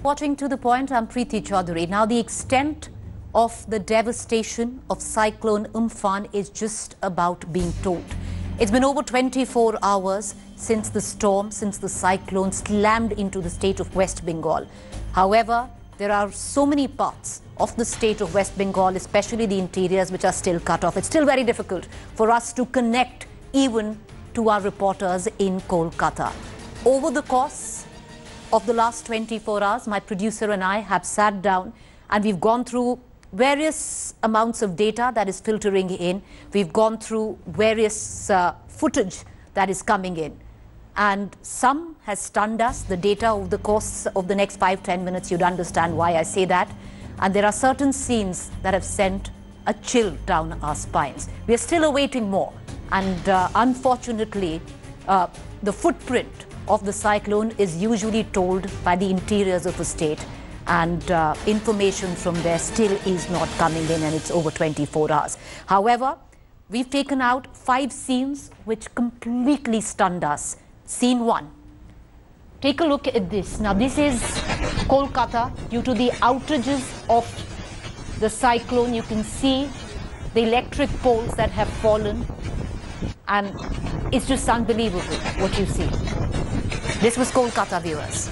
Watching To The Point, I'm Preeti Chaudhary. Now, the extent of the devastation of Cyclone Umphan is just about being told. It's been over 24 hours since the storm, since the cyclone slammed into the state of West Bengal. However, there are so many parts of the state of West Bengal, especially the interiors, which are still cut off. It's still very difficult for us to connect even to our reporters in Kolkata. Over the course of the last 24 hours, my producer and I have sat down and we've gone through various amounts of data that is filtering in. We've gone through various footage that is coming in. And some has stunned us. The data over the course of the next 5-10 minutes, you'd understand why I say that. And there are certain scenes that have sent a chill down our spines. We are still awaiting more. And unfortunately, the footprint of the cyclone is usually told by the interiors of the state. And information from there still is not coming in, and it's over 24 hours. However, we've taken out 5 scenes which completely stunned us. Scene 1. Take a look at this. Now, this is Kolkata. Due to the outages of the cyclone, you can see the electric poles that have fallen. And it's just unbelievable what you see. This was Kolkata, viewers.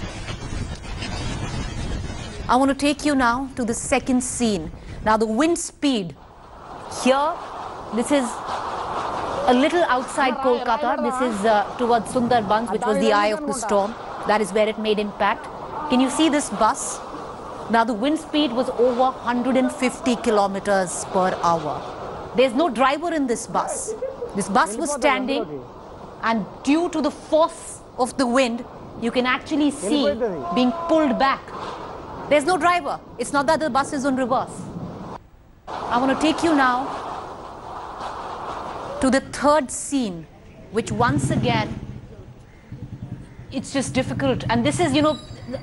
I want to take you now to the second scene. Now, the wind speed here, this is a little outside Kolkata. This is towards Sundarbans, which was the eye of the storm. That is where it made impact. Can you see this bus? Now, the wind speed was over 150 kilometers per hour. There's no driver in this bus. This bus was standing, and due to the force of the wind, you can actually see being pulled back. There's no driver. It's not that the bus is on reverse. I want to take you now to the third scene, which once again, it's just difficult. And this is,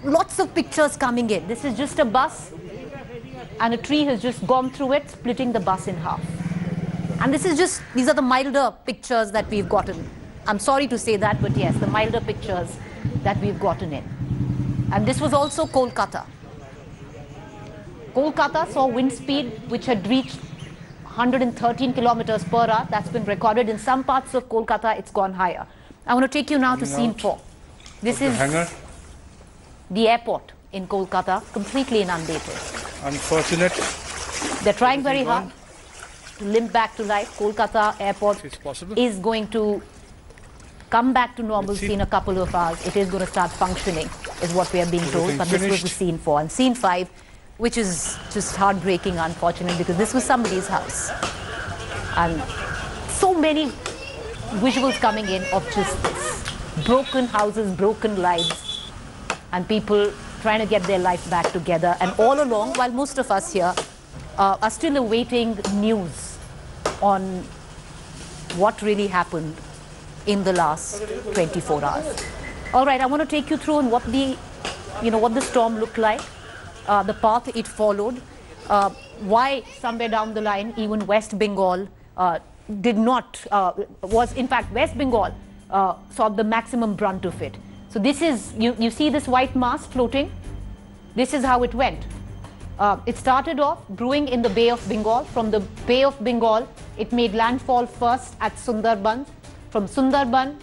lots of pictures coming in. This is just a bus, and a tree has just gone through it, splitting the bus in half. And these are the milder pictures that we've gotten. I'm sorry to say that, but yes, the milder pictures that we've gotten in. And this was also Kolkata. Kolkata saw wind speed which had reached 113 kilometers per hour. That's been recorded. In some parts of Kolkata, it's gone higher. I want to take you now to scene 4. This is the airport in Kolkata, completely inundated. Unfortunate. They're trying very hard to limp back to life. Kolkata airport is going to come back to normalcy in a couple of hours. It is going to start functioning, is what we are being told. But this was the scene 4. And scene 5, which is just heartbreaking, unfortunate, because this was somebody's house. And so many visuals coming in of just this. Broken houses, broken lives, and people trying to get their life back together. And all along, while most of us here are still awaiting news on what really happened in the last 24 hours. All right, I want to take you through on what the storm looked like, the path it followed, why somewhere down the line even West Bengal in fact, West Bengal saw the maximum brunt of it. So this is, you see this white mass floating? This is how it went. It started off brewing in the Bay of Bengal. From the Bay of Bengal, it made landfall first at Sundarbans. From Sundarban,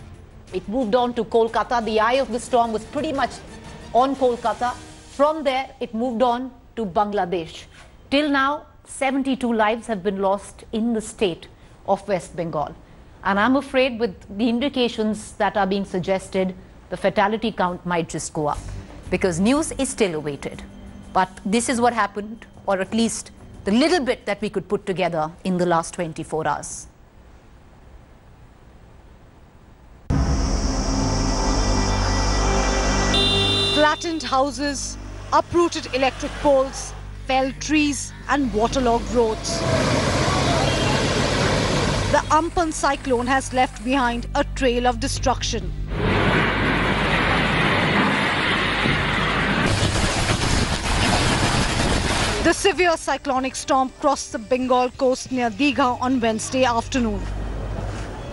it moved on to Kolkata. The eye of the storm was pretty much on Kolkata. From there, it moved on to Bangladesh. Till now, 72 lives have been lost in the state of West Bengal. And I'm afraid with the indications that are being suggested, the fatality count might just go up, because news is still awaited. But this is what happened, or at least the little bit that we could put together in the last 24 hours. Flattened houses, uprooted electric poles, felled trees and waterlogged roads. The Umphan cyclone has left behind a trail of destruction. The severe cyclonic storm crossed the Bengal coast near Digha on Wednesday afternoon.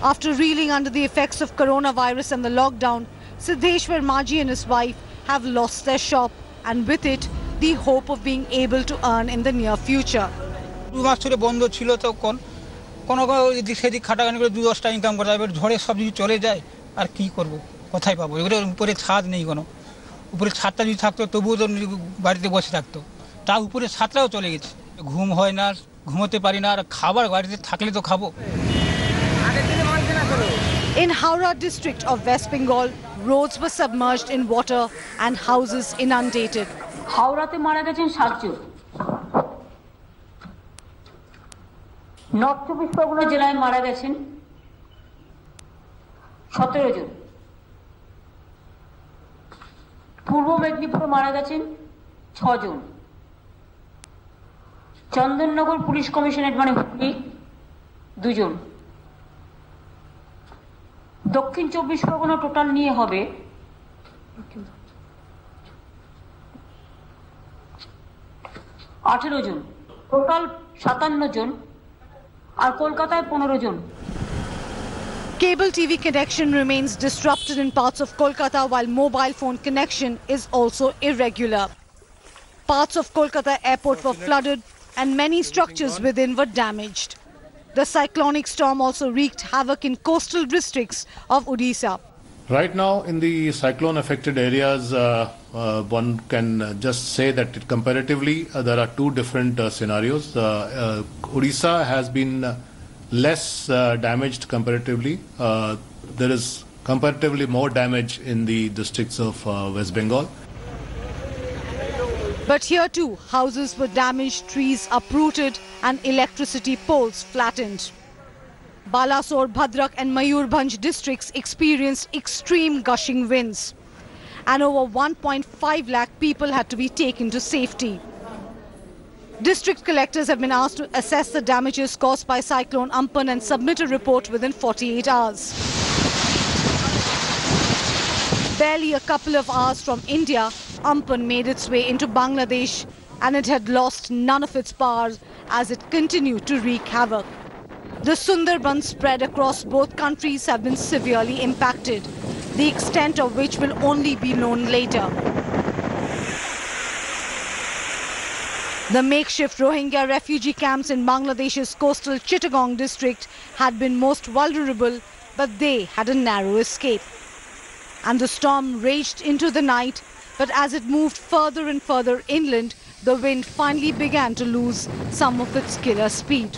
After reeling under the effects of coronavirus and the lockdown, Siddheshwar Maji and his wife have lost their shop and with it, the hope of being able to earn in the near future. 2 মাস ধরে বন্ধ ছিল তখন কোনো এদিক সেদিক খাটাখানি করে 2-10 টাকা income করা যায়, এবার ঝড়ে সব কিছু চলে যায় আর কি করব, কোথায় পাবো? এবারে উপরে ছাদ নেই, কোনো উপরে ছাদটা যদি থাকতো তবুও তো বাড়িতে বসে থাকতো, তা উপরে ছাদটাও চলে গেছে, ঘুম হয় না, ঘুমোতে পারি না, আর খাবার বাড়িতে থাকলে তো খাবো। In Howrah district of West Bengal, roads were submerged in water and houses inundated. হাওড়াতে মারা গেছেন 7 জন। নর্থ চব্বিশ পরগনা জেলায় মারা গেছেন 17 জন। পূর্ব মেদিনীপুরে মারা গেছেন 6 জন। চন্দননগর পুলিশ কমিশনারেট মানে হুগলি 2 জন। দক্ষিণ চব্বিশ পরগনা টোটাল নিয়ে হবে 18 জন, টোটাল 57 জন, আর কলকাতায় 15 জন। Cable TV connection remains disrupted in parts of Kolkata while mobile phone connection is also irregular. Parts of Kolkata airport were flooded and many structures within were damaged. The cyclonic storm also wreaked havoc in coastal districts of Odisha. Right now, in the cyclone-affected areas, one can just say that comparatively there are two different scenarios. Odisha has been less damaged comparatively. There is comparatively more damage in the districts of West Bengal. But here too, houses were damaged, trees uprooted and electricity poles flattened. Balasore, Bhadrak and Mayurbhanj districts experienced extreme gushing winds, and over 1.5 lakh people had to be taken to safety. District collectors have been asked to assess the damages caused by cyclone Amphan and submit a report within 48 hours. Barely a couple of hours from India, Amphan made its way into Bangladesh and it had lost none of its power as it continued to wreak havoc. The Sundarbans spread across both countries have been severely impacted, the extent of which will only be known later. The makeshift Rohingya refugee camps in Bangladesh's coastal Chittagong district had been most vulnerable, but they had a narrow escape. And the storm raged into the night, but as it moved further and further inland, the wind finally began to lose some of its killer speed.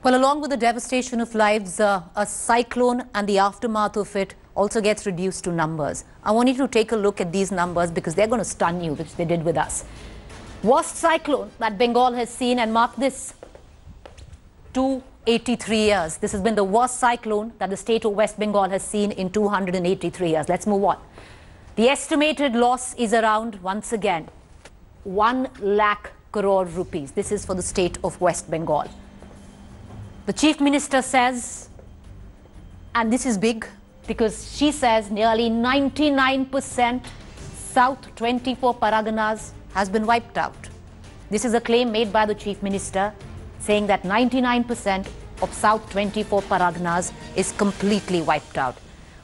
Well, along with the devastation of lives, a cyclone and the aftermath of it also gets reduced to numbers. I want you to take a look at these numbers because they're going to stun you, which they did with us. Worst cyclone that Bengal has seen, and mark this, 283 years. This has been the worst cyclone that the state of West Bengal has seen in 283 years. Let's move on. The estimated loss is around, once again, 1 lakh crore rupees. This is for the state of West Bengal. The Chief Minister says, and this is big because she says nearly 99% South 24 Paraganas has been wiped out. This is a claim made by the Chief Minister saying that 99% of South 24 Paraganas is completely wiped out.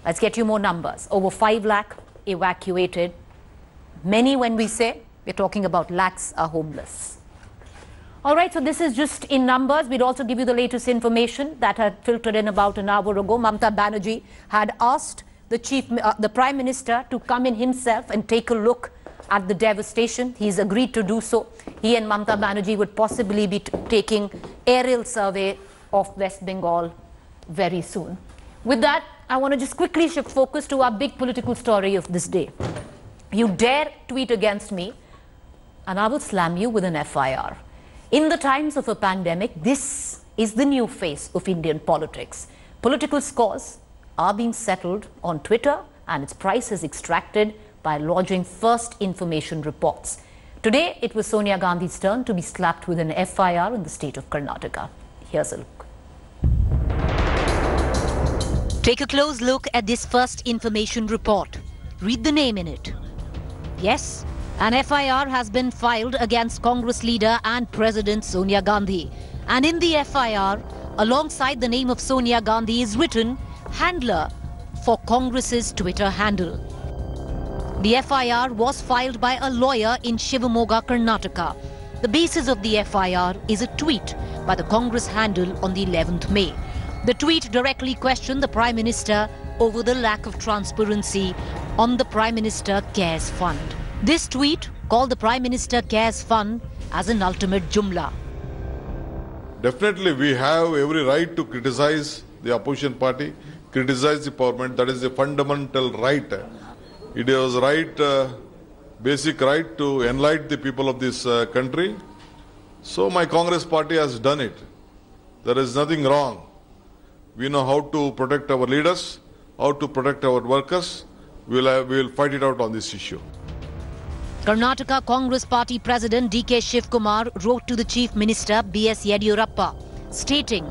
Let's get you more numbers. Over 5 lakh evacuated. Many, when we say, we're talking about lakhs, are homeless. All right, so this is just in numbers. We'd also give you the latest information that had filtered in about an hour ago. Mamata Banerjee had asked the Prime Minister to come in himself and take a look at the devastation. He's agreed to do so. He and Mamata Banerjee would possibly be taking aerial survey of West Bengal very soon. With that, I want to just quickly shift focus to our big political story of this day. You dare tweet against me and I will slam you with an FIR. In the times of a pandemic, this is the new face of Indian politics. Political scores are being settled on Twitter and its price is extracted by lodging first information reports. Today, it was Sonia Gandhi's turn to be slapped with an FIR in the state of Karnataka. Here's a look. Take a close look at this first information report. Read the name in it. Yes, an FIR has been filed against Congress leader and President Sonia Gandhi. And in the FIR, alongside the name of Sonia Gandhi is written handler for Congress's Twitter handle. The FIR was filed by a lawyer in Shivamoga, Karnataka. The basis of the FIR is a tweet by the Congress handle on the 11th May. The tweet directly questioned the Prime Minister over the lack of transparency on the Prime Minister Cares Fund. This tweet called the Prime Minister Cares Fund as an ultimate jumla. Definitely, we have every right to criticize the opposition party, criticize the government. That is a fundamental right. It is right, basic right to enlighten the people of this country. So my Congress party has done it. There is nothing wrong. We know how to protect our leaders, how to protect our workers. We will fight it out on this issue. Karnataka Congress Party President D.K. Shivkumar wrote to the Chief Minister B.S. Yediyurappa, stating,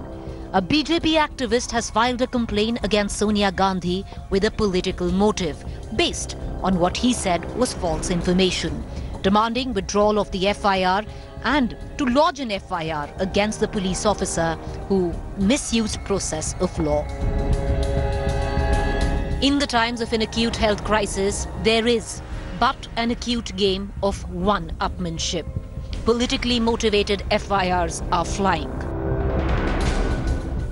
a BJP activist has filed a complaint against Sonia Gandhi with a political motive, based on what he said was false information, demanding withdrawal of the FIR and to lodge an FIR against the police officer who misused process of law. In the times of an acute health crisis, there is but an acute game of one-upmanship. Politically motivated FIRs are flying.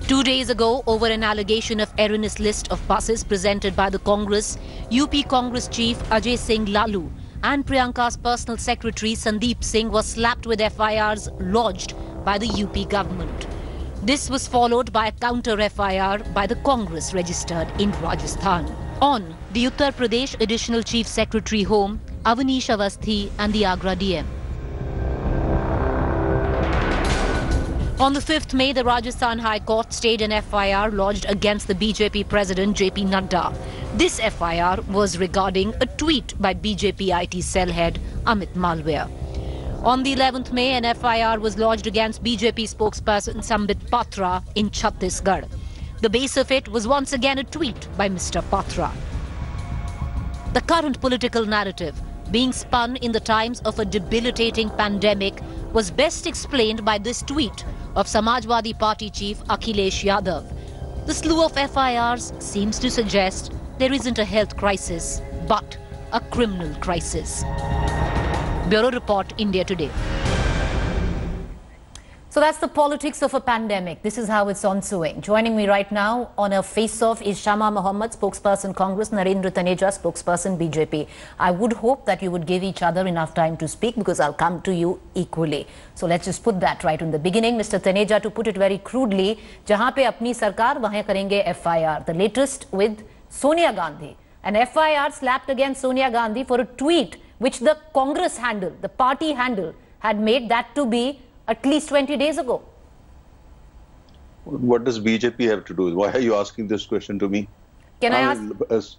2 days ago, over an allegation of erroneous list of buses presented by the Congress, UP Congress Chief Ajay Singh Lalu and Priyanka's personal secretary Sandeep Singh was slapped with FIRs lodged by the UP government. This was followed by a counter FIR by the Congress registered in Rajasthan. On the Uttar Pradesh Additional Chief Secretary Home, Avanish Avasthi and the Agra DM. On the 5th May, the Rajasthan High Court stayed an FIR lodged against the BJP President JP Nadda. This FIR was regarding a tweet by BJP IT cell head Amit Malviya. On the 11th May, an FIR was lodged against BJP spokesperson Sambit Patra in Chhattisgarh. The base of it was once again a tweet by Mr. Patra. The current political narrative, being spun in the times of a debilitating pandemic, was best explained by this tweet of Samajwadi Party chief Akhilesh Yadav. The slew of FIRs seems to suggest there isn't a health crisis, but a criminal crisis. Bureau Report, India Today. So that's the politics of a pandemic. This is how it's ensuing. Joining me right now on a face-off is Shama Mohammed, spokesperson Congress, Narendra Taneja, spokesperson BJP. I would hope that you would give each other enough time to speak because I'll come to you equally. So let's just put that right in the beginning. Mr. Taneja, to put it very crudely, jahan pe apni sarkar, wahan karenge FIR. The latest with Sonia Gandhi. An FIR slapped against Sonia Gandhi for a tweet which the Congress handle, the party handle, had made that to be at least 20 days ago. What does BJP have to do? Why are you asking this question to me? Can I ask?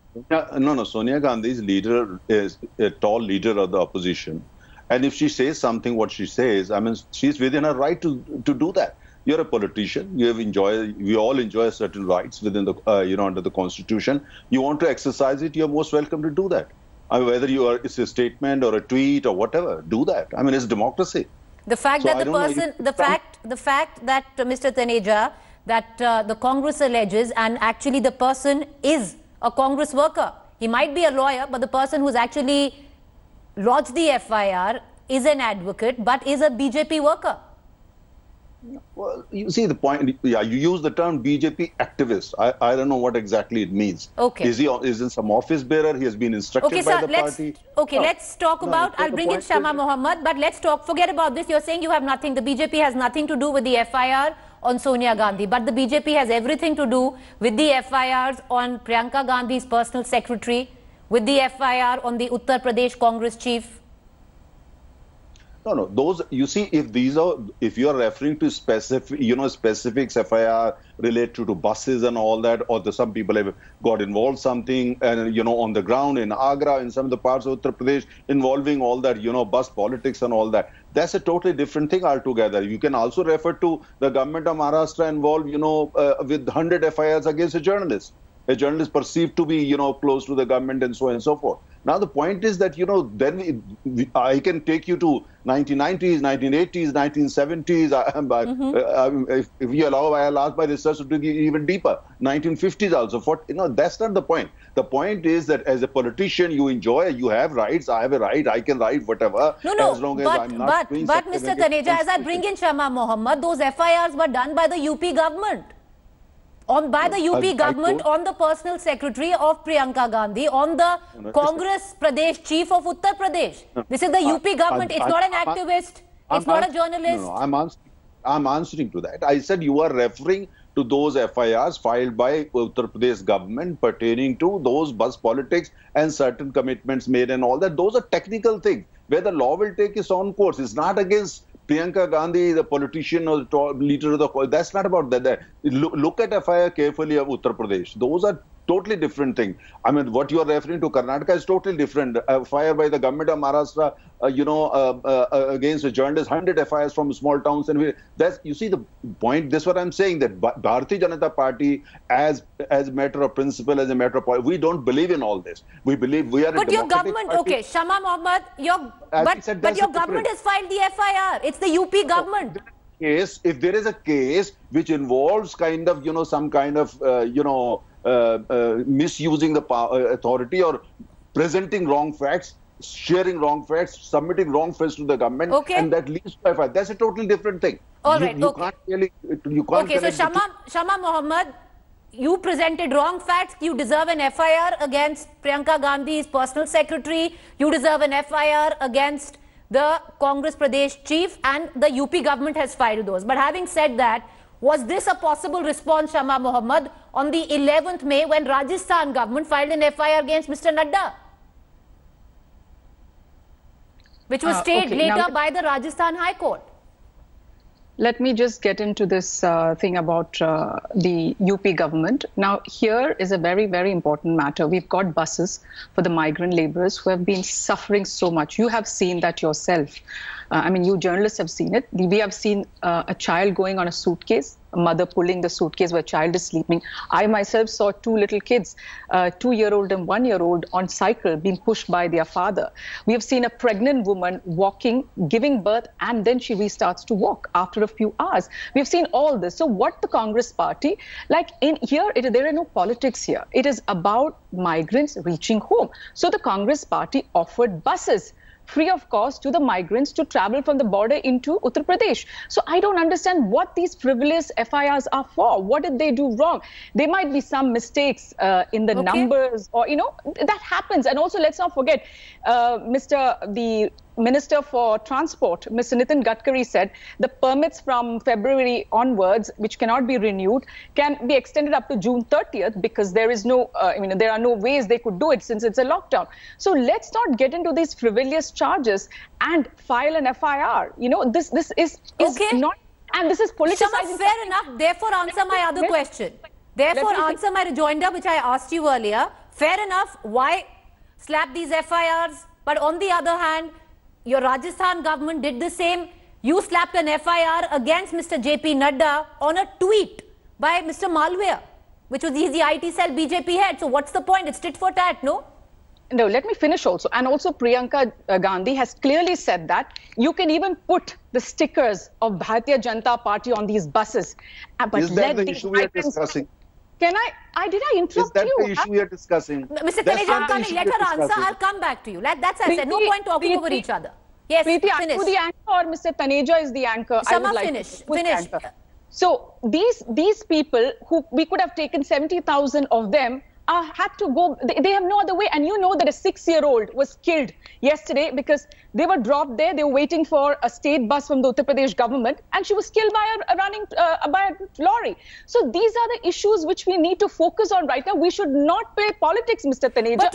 No. Sonia Gandhi's leader is a tall leader of the opposition. And if she says something, what she says, I mean, she's within her right to do that. You're a politician. We all enjoy certain rights within the, under the Constitution. You want to exercise it, you're most welcome to do that. I mean, whether it's a statement or a tweet or whatever, do that. I mean, it's democracy. The fact that the fact that Mr. Taneja, that the Congress alleges, and actually the person is a Congress worker. He might be a lawyer, but the person who's actually lodged the FIR is an advocate, but is a BJP worker. Well, you see the point. Yeah, you use the term BJP activist. I don't know what exactly it means. Okay. Is he some office bearer? He has been instructed by the party. Okay, let's talk about. I'll bring in Shama Mohammed, but let's talk. Forget about this. You're saying you have nothing. The BJP has nothing to do with the FIR on Sonia Gandhi, but the BJP has everything to do with the FIRs on Priyanka Gandhi's personal secretary, with the FIR on the Uttar Pradesh Congress chief. No. Those, you see, if you are referring to specifics FIR related to buses and all that, or some people have got involved something, and on the ground in Agra, in some of the parts of Uttar Pradesh, involving all that, bus politics and all that. That's a totally different thing altogether. You can also refer to the government of Maharashtra involved, with 100 FIRs against a journalist perceived to be, close to the government and so on and so forth. Now the point is that, you know, then I can take you to 1990s, 1980s, 1970s. If you allow, I'll ask my research to go even deeper. 1950s also. You know, that's not the point. The point is that as a politician, you enjoy, you have rights. I have a right. I can write whatever. No, as long as I'm not doing but Mr. Taneja, as I bring in Shama Mohammed, those FIRs were done by the UP government. By the UP government, on the personal secretary of Priyanka Gandhi, on the Congress Pradesh chief of Uttar Pradesh. This is the UP government. It's not an activist. It's not a journalist. No, I'm answering to that. I said you are referring to those FIRs filed by Uttar Pradesh government pertaining to those bus politics and certain commitments made and all that. Those are technical things where the law will take its own course. It's not against Priyanka Gandhi, the politician or the leader of the... That's not about that. Look at FIR carefully of Uttar Pradesh. Those are totally different thing. I mean, what you are referring to Karnataka is totally different. FIR by the government of Maharashtra, against a journalist, 100 FIRs from small towns. And that's, you see the point. This is what I'm saying, that Bharatiya Janata Party, as a matter of principle, as a matter of policy, we don't believe in all this. We believe we are. But your government, party. Okay, Shama Mohammed, but your government has filed the FIR. It's the UP government. If there is a case which involves kind of, you know, some kind of, misusing the authority or presenting wrong facts, sharing wrong facts, submitting wrong facts to the government, and that leads to FIR. That's a totally different thing. All right. You can't really. You can't. Okay, so Shama Mohammed, you presented wrong facts. You deserve an FIR against Priyanka Gandhi's personal secretary. You deserve an FIR against the Congress Pradesh chief, and the UP government has filed those. But having said that, was this a possible response, Shama Mohammed, on the 11th May when Rajasthan government filed an FIR against Mr. Nadda, which was stayed later by the Rajasthan High Court? Let me just get into this thing about the UP government. Now, here is a very, very important matter. We've got buses for the migrant laborers who have been suffering so much. You have seen that yourself. I mean, you journalists have seen it. We have seen a child going on a suitcase, a mother pulling the suitcase where a child is sleeping. I myself saw two little kids, 2-year-old and 1-year-old, on cycle being pushed by their father. We have seen a pregnant woman walking, giving birth, and then she restarts to walk after a few hours. We've seen all this. So what the Congress party, like in here, there are no politics here. It is about migrants reaching home. So the Congress party offered buses free of cost to the migrants to travel from the border into Uttar Pradesh. So I don't understand what these frivolous FIRs are for. What did they do wrong? There might be some mistakes in the numbers, or, you know, that happens. And also, let's not forget, the Minister for Transport, Mr. Nitin Gadkari, said the permits from February onwards, which cannot be renewed, can be extended up to June 30th because there is no, there are no ways they could do it since it's a lockdown. So let's not get into these frivolous charges and file an FIR. You know, this is not, and this is politicizing. Shama, fair enough. Therefore, answer my other question. Therefore, answer my rejoinder, which I asked you earlier. Fair enough. Why slap these FIRs? But on the other hand, your Rajasthan government did the same. You slapped an FIR against Mr. JP Nadda on a tweet by Mr. Malviya, which was he's the IT cell BJP head. So what's the point? It's tit for tat, no? No, let me finish also. And also Priyanka Gandhi has clearly said that you can even put the stickers of Bharatiya Janata Party on these buses. But is that the issue we are discussing? Can did I interrupt you? Is that the issue we are discussing? Mr. Taneja, let her answer. I'll come back to you. That's I said. No point talking over each other. Yes, Preeti, finish. Are you the anchor or Mr. Taneja is the anchor? Shama, finish. So these people who we could have taken 70,000 of them had to go. They have no other way. And you know that a 6-year-old was killed yesterday because they were dropped there. They were waiting for a state bus from the Uttar Pradesh government, and she was killed by a lorry. So these are the issues which we need to focus on right now. We should not play politics, Mr. Taneja. But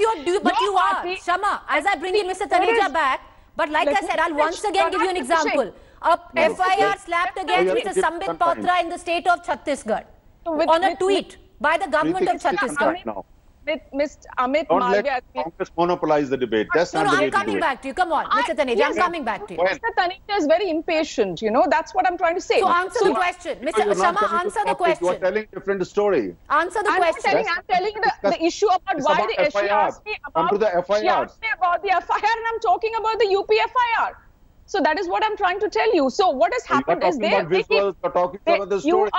you are, Shama. As I bring in Mr. Taneja back, but like I said, I'll once again give you an example. A FIR slapped against Mr. Sambit Patra in the state of Chhattisgarh on a tweet by the government of Chhattisgarh. Mr. Amit Don't Malviya. let Congress monopolize the debate. That's No, not the way I'm to coming do it. back to you. Come on, Mr. Taneja, I'm coming back to you. Mr. Taneja is very impatient, you know, that's what I'm trying to say. So answer the question. Mr. You're not Shama, coming to answer the topic. You are question. telling a different story. Answer the I'm not question. telling, I'm telling you the issue about It's why about she FIR. asked me Come about, to the she FIR. asked me about the FIR and I'm talking about the UP FIR. So that is what I'm trying to tell you. So what has happened is You're talking about visuals, you're talking about the story.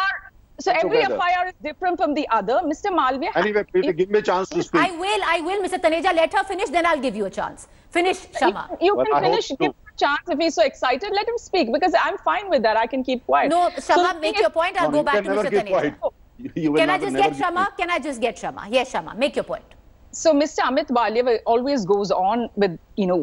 So every Together. FIR is different from the other. Mr. Malviya. Anyway, Peter, give me a chance to speak. I will, Mr. Taneja. Let her finish, then I'll give you a chance. Finish, Shama. You Well, can I finish, hope give him a chance. If he's so excited, let him speak because I'm fine with that. I can keep quiet. No, So Shama, the make thing your is- point. I'll No, go you back can to never Mr. keep Taneja. quiet. You will Can I never- just never get keep Shama? quiet. Can I just get Shama? Yes, Shama. Make your point. So Mr. Amit Malviya always goes on with, you know,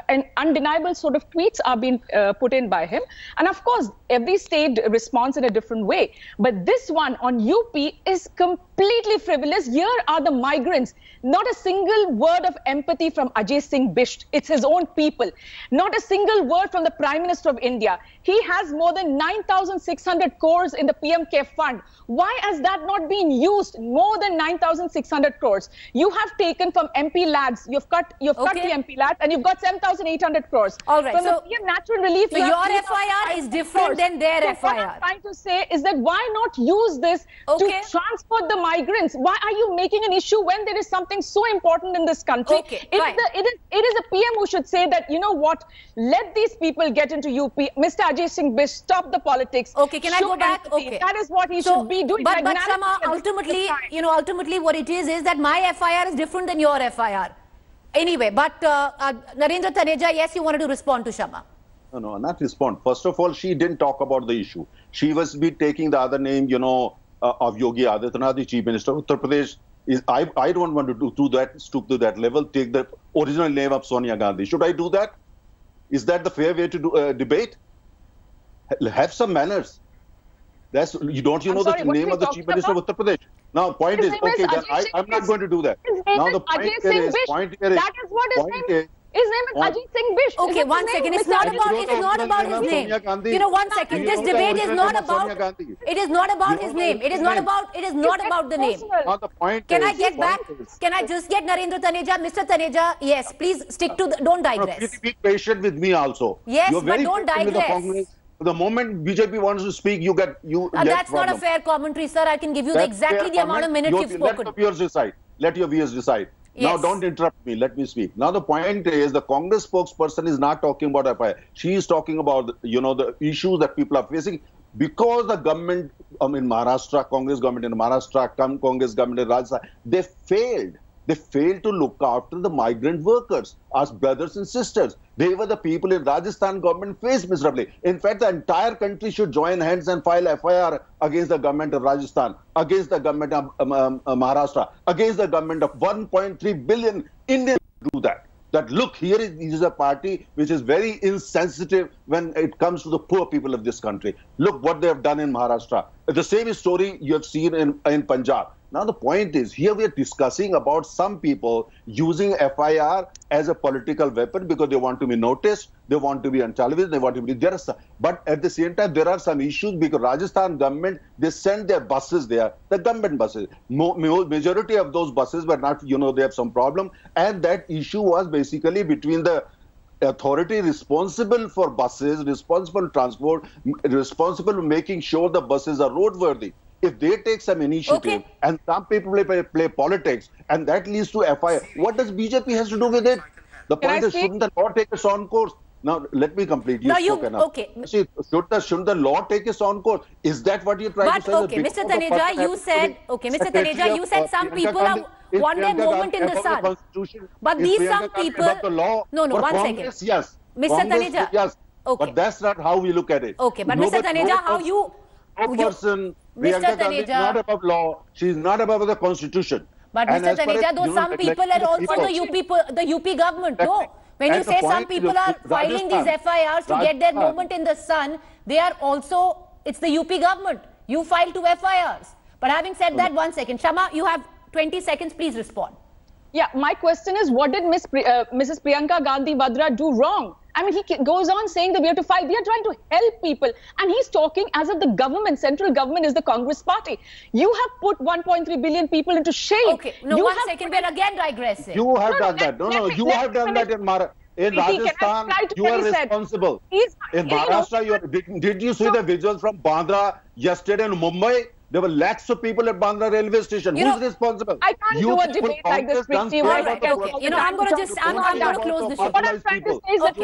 and undeniable sort of tweets are being put in by him. And of course, every state responds in a different way. But this one on UP is completely frivolous. Here are the migrants. Not a single word of empathy from Ajay Singh Bisht. It's his own people. Not a single word from the Prime Minister of India. He has more than 9,600 crores in the PM Care Fund. Why has that not been used? More than 9,600 crores. You have taken from MP lads. You've cut the MP lads and you've got 7,800 crores. All right, From so- the PM Natural Relief. so you have your 3,500 FIR is different than their so FIR. What I'm trying to say is that why not use this Okay. to transport the migrants? Why are you making an issue when there is something so important in this country? Okay, It fine. is the PM who should say that, you know what, let these people get into UP. Mr. Ajay Singh Bisht, stop the politics. Okay, can I Show go back? empathy. Okay. That is what he should be doing. But magnanimity Shama, at this ultimately, time. you know, ultimately what it is that my FIR is different than your FIR. Anyway, but Narendra Taneja, yes, you wanted to respond to Shama. No, not respond. First of all, she didn't talk about the issue. She was taking the other name, of Yogi Adityanath, the Chief Minister of Uttar Pradesh. I don't want to stoop to that level. Take the original name of Sonia Gandhi. Should I do that? Is that the fair way to do debate? Have some manners. You know sorry, the what are name we of the talking Chief Minister of about? Uttar Pradesh. Now, point His is, name is okay, then Ajay Singh I'm not Bisht. going to do that. His name Now is the Ajay Singh Bisht. point here is, That is what his point name is, is. His name is Ajay Singh Bisht. Okay, Is one his second. name, It's Mr. not Ajay about. Singh It is not about his name. Sonia Gandhi. You know, one second. You This know the debate is original not name of Sonia about. Gandhi. It is not about You his know name. the It is not name. about. It is not about the name. Now the point Can is, I get back? Can I just get Narendra Taneja, Mr. Taneja? Yes, please stick to the. Don't digress. Be patient with me also. Yes, You're but very don't patient with the digress. Congress. The moment BJP wants to speak, you get That's not a problem. fair commentary, sir. I can give you That's exactly fair the amount of comment. minutes you've spoken. Let the viewers decide. Let your viewers decide. Now, Yes. don't interrupt me. Let me speak. Now, the point is, the Congress spokesperson is not talking about FIR. She is talking about, the issues that people are facing because the government in Maharashtra, Congress government in Maharashtra, Congress government in Rajasthan, they failed. They failed to look after the migrant workers, as brothers and sisters. They were the people in Rajasthan government faced miserably. In fact, the entire country should join hands and file FIR against the government of Rajasthan, against the government of Maharashtra, against the government of 1.3 billion Indians do that. That look, here is a party which is very insensitive when it comes to the poor people of this country. Look what they have done in Maharashtra. The same story you have seen in Punjab. Now, the point is, here we are discussing about some people using FIR as a political weapon because they want to be noticed, they want to be on television, they want to be there. But at the same time, there are some issues because Rajasthan government, they send their buses there, the government buses. Majority of those buses were not, they have some problem. And that issue was basically between the authority responsible for buses, responsible transport, responsible making sure the buses are roadworthy. If they take some initiative and some people play politics and that leads to FIR, what does BJP has to do with it? The point is, shouldn't the law take its own course? Now, let me complete. Okay. See, shouldn't the law take its own course? Is that what you're trying to say? Okay, Mr. Taneja, you said, Mr. Taneja, you said some people want their moment in the sun. But these some people, no, one second. Yes. Mr. Taneja, yes. Okay. But that's not how we look at it. Okay, but Mr. Taneja, how you... person, Mr. Priyanka Gandhi is Taneja, not above law. She is not above the constitution. but Mr. Taneja, though some people are also the UP government, no? When you say some people are filing these FIRs to get their moment in the sun, they are also, it's the UP government. You file 2 FIRs. But having said that, 1 second. Shama, you have 20 seconds, please respond. Yeah, my question is, what did Mrs. Priyanka Gandhi Vadra do wrong? I mean, he goes on saying that we have to fight. We are trying to help people. And he's talking as if the government, central government, is the Congress party. You have put 1.3 billion people into shame. Okay, no, one second, we're again digressing. You have done that. No, you have done that in Rajasthan. You are responsible. In Maharashtra, did you see the visuals from Bandra yesterday in Mumbai? There were lakhs of people at Bandra railway station. Who's responsible? I can't do a debate like this, Preeti. I'm going to close the show. What I'm trying to say is that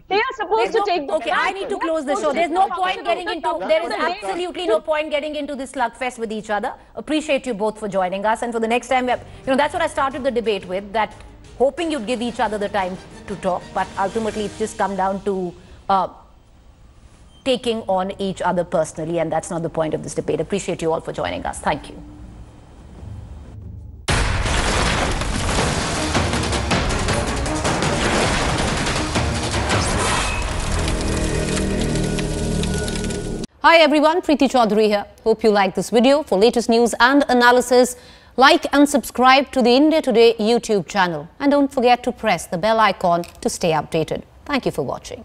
they are supposed to take. Okay, I need to close the show. There's no point getting into. There is absolutely no point getting into this slugfest with each other. Appreciate you both for joining us, and for the next time, that's what I started the debate with. That hoping you'd give each other the time to talk, but ultimately it's just come down to taking on each other personally, and that's not the point of this debate. Appreciate you all for joining us. Thank you. Hi everyone, Preeti Chaudhary here. Hope you like this video. For latest news and analysis, like and subscribe to the India Today YouTube channel. And don't forget to press the bell icon to stay updated. Thank you for watching.